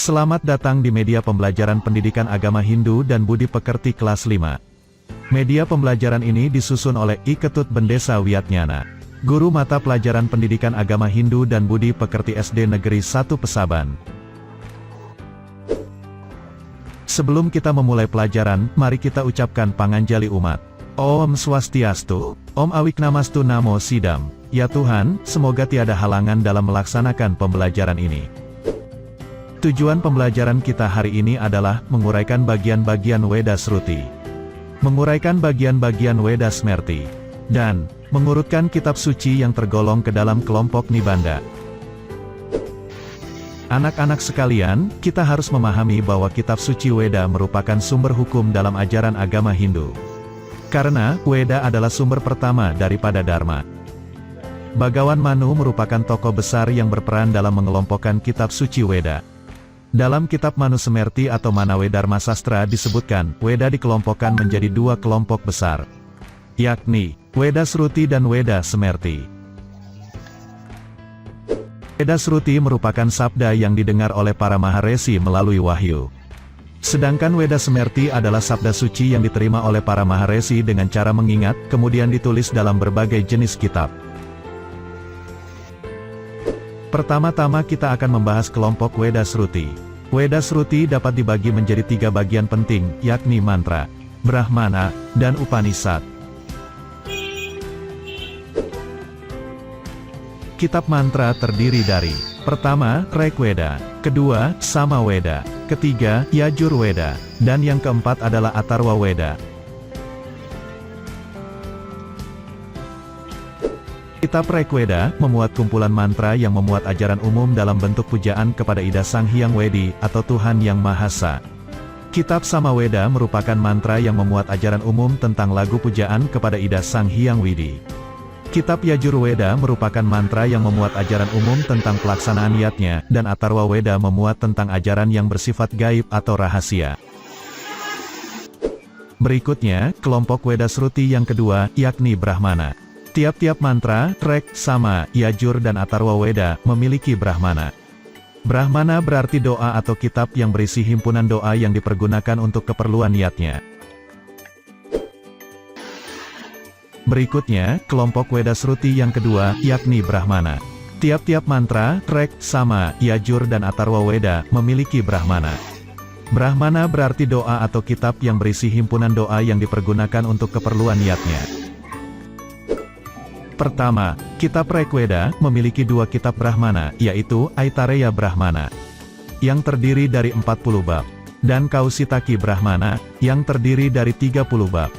Selamat datang di media pembelajaran pendidikan agama Hindu dan Budi Pekerti kelas 5. Media pembelajaran ini disusun oleh I Ketut Bendesa Wiatnyana, Guru Mata Pelajaran Pendidikan Agama Hindu dan Budi Pekerti SD Negeri 1 Pesaban. Sebelum kita memulai pelajaran, mari kita ucapkan panganjali umat. Om Swastiastu, Om Awiknamastu Namo Sidam. Ya Tuhan, semoga tiada halangan dalam melaksanakan pembelajaran ini. Tujuan pembelajaran kita hari ini adalah menguraikan bagian-bagian Weda Sruti, menguraikan bagian-bagian Weda Smerti, dan mengurutkan kitab suci yang tergolong ke dalam kelompok Nibanda. Anak-anak sekalian, kita harus memahami bahwa kitab suci Weda merupakan sumber hukum dalam ajaran agama Hindu. Karena, Weda adalah sumber pertama daripada Dharma. Bhagawan Manu merupakan tokoh besar yang berperan dalam mengelompokkan kitab suci Weda. Dalam kitab Manu Semerti atau Manawe Dharma Sastra disebutkan, Weda dikelompokkan menjadi dua kelompok besar, yakni, Weda Sruti dan Weda Semerti. Weda Sruti merupakan sabda yang didengar oleh para Maharesi melalui wahyu. Sedangkan Weda Semerti adalah sabda suci yang diterima oleh para Maharesi dengan cara mengingat, kemudian ditulis dalam berbagai jenis kitab. Pertama-tama kita akan membahas kelompok Weda Sruti. Weda Sruti dapat dibagi menjadi tiga bagian penting, yakni mantra, Brahmana, dan Upanishad. Kitab mantra terdiri dari, pertama, Rigveda, kedua, Samaveda, ketiga, Yajurveda, dan yang keempat adalah Atharva Weda. Kitab Rigveda memuat kumpulan mantra yang memuat ajaran umum dalam bentuk pujaan kepada Ida Sang Hyang Widi atau Tuhan Yang Maha Esa. Kitab Samaveda merupakan mantra yang memuat ajaran umum tentang lagu pujaan kepada Ida Sang Hyang Widi. Kitab Yajurveda merupakan mantra yang memuat ajaran umum tentang pelaksanaan niatnya, dan Atharva Weda memuat tentang ajaran yang bersifat gaib atau rahasia. Berikutnya, kelompok Weda Sruti yang kedua, yakni Brahmana. Tiap-tiap mantra, Reg, Sama, Yajur dan Atharva Weda, memiliki Brahmana. Brahmana berarti doa atau kitab yang berisi himpunan doa yang dipergunakan untuk keperluan niatnya. Berikutnya, kelompok Weda Sruti yang kedua, yakni Brahmana. Tiap-tiap mantra, Reg, Sama, Yajur dan Atharva Weda, memiliki Brahmana. Brahmana berarti doa atau kitab yang berisi himpunan doa yang dipergunakan untuk keperluan niatnya. Pertama, kitab Rigveda memiliki dua kitab Brahmana, yaitu Aitareya Brahmana, yang terdiri dari 40 bab, dan Kausitaki Brahmana, yang terdiri dari 30 bab.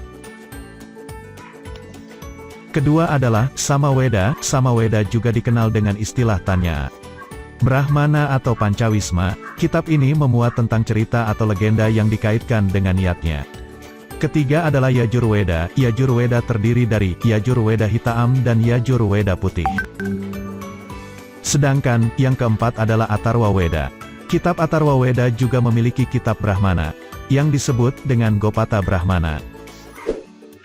Kedua adalah Samaveda. Samaveda juga dikenal dengan istilah Tanya Brahmana atau Pancawisma. Kitab ini memuat tentang cerita atau legenda yang dikaitkan dengan niatnya. Ketiga adalah Yajurveda. Yajurveda terdiri dari Yajurveda hitam dan Yajurveda putih. Sedangkan, yang keempat adalah Atharva Weda. Kitab Atharva Weda juga memiliki kitab Brahmana, yang disebut dengan Gopata Brahmana.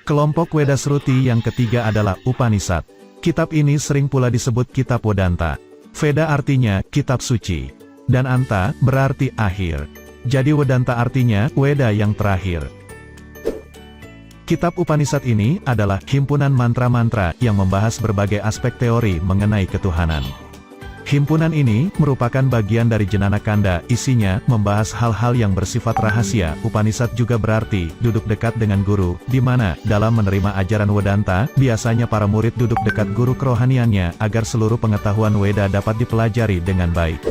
Kelompok Weda Sruti yang ketiga adalah Upanishad. Kitab ini sering pula disebut kitab Vedanta. Veda artinya kitab suci, dan Anta berarti akhir. Jadi Vedanta artinya Weda yang terakhir. Kitab Upanishad ini adalah himpunan mantra-mantra yang membahas berbagai aspek teori mengenai ketuhanan. Himpunan ini merupakan bagian dari Jenana Kanda, isinya membahas hal-hal yang bersifat rahasia. Upanishad juga berarti duduk dekat dengan guru, di mana dalam menerima ajaran Vedanta, biasanya para murid duduk dekat guru kerohaniannya agar seluruh pengetahuan Weda dapat dipelajari dengan baik.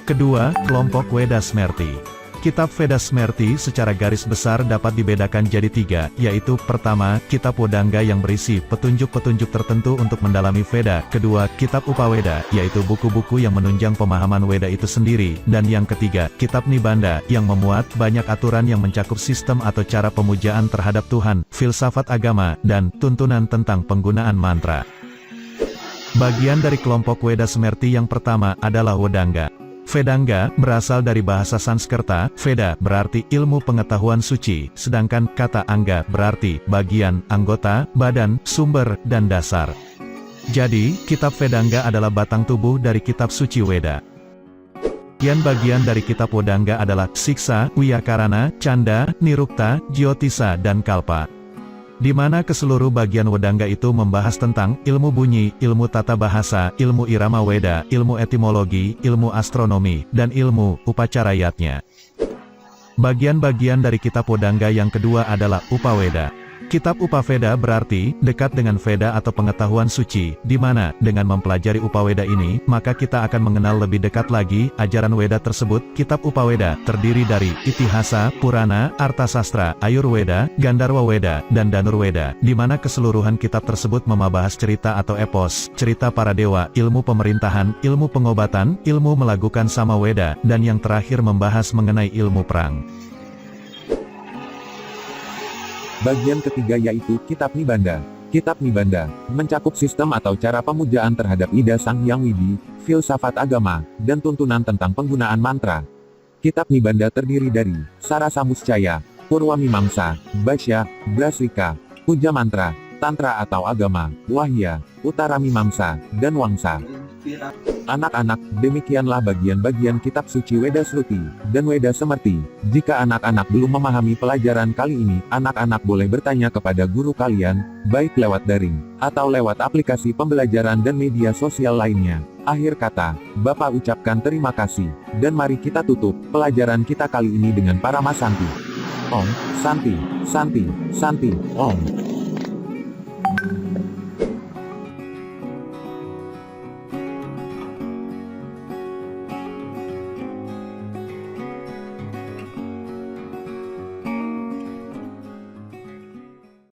Kedua, kelompok Weda Smerti. Kitab Veda Smerti secara garis besar dapat dibedakan jadi tiga, yaitu pertama, kitab Vedanga yang berisi petunjuk-petunjuk tertentu untuk mendalami Veda, kedua, kitab Upaveda, yaitu buku-buku yang menunjang pemahaman Weda itu sendiri, dan yang ketiga, kitab Nibanda, yang memuat banyak aturan yang mencakup sistem atau cara pemujaan terhadap Tuhan, filsafat agama, dan tuntunan tentang penggunaan mantra. Bagian dari kelompok Weda Smerti yang pertama adalah Vedanga. Vedanga berasal dari bahasa Sanskerta. Veda berarti ilmu pengetahuan suci, sedangkan kata Angga berarti bagian, anggota, badan, sumber, dan dasar. Jadi, kitab Vedanga adalah batang tubuh dari kitab suci Weda. Bagian-bagian dari kitab Wedanga adalah Siksa, Wiyakarana, Canda, Nirukta, Jyotisa dan Kalpa. Di mana keseluruh bagian Wedanga itu membahas tentang ilmu bunyi, ilmu tata bahasa, ilmu irama Weda, ilmu etimologi, ilmu astronomi, dan ilmu upacarayatnya. Bagian-bagian dari kitab Wedanga yang kedua adalah Upaweda. Kitab Upaveda berarti dekat dengan Veda atau pengetahuan suci, di mana dengan mempelajari Upaweda ini, maka kita akan mengenal lebih dekat lagi ajaran Weda tersebut. Kitab Upaweda terdiri dari Itihasa, Purana, Artasastra, Ayurweda, Gandharwa Weda, dan Dhanurweda, di mana keseluruhan kitab tersebut membahas cerita atau epos, cerita para dewa, ilmu pemerintahan, ilmu pengobatan, ilmu melakukan samaweda, dan yang terakhir membahas mengenai ilmu perang. Bagian ketiga yaitu Kitab Nibanda. Kitab Nibanda mencakup sistem atau cara pemujaan terhadap Ida Sang Hyang Widi, filsafat agama, dan tuntunan tentang penggunaan mantra. Kitab Nibanda terdiri dari Sarasamuscaya, Purwamimamsa, Bhashya, Brasrika, Puja Mantra, Tantra atau Agama, Wahya, Utara Mimamsa, dan Wangsa. Anak-anak, demikianlah bagian-bagian kitab suci Weda Sruti dan Weda Semerti. Jika anak-anak belum memahami pelajaran kali ini, anak-anak boleh bertanya kepada guru kalian, baik lewat daring, atau lewat aplikasi pembelajaran dan media sosial lainnya. Akhir kata, Bapak ucapkan terima kasih, dan mari kita tutup pelajaran kita kali ini dengan Paramasanti. Om Santi, Santi, Santi, Om.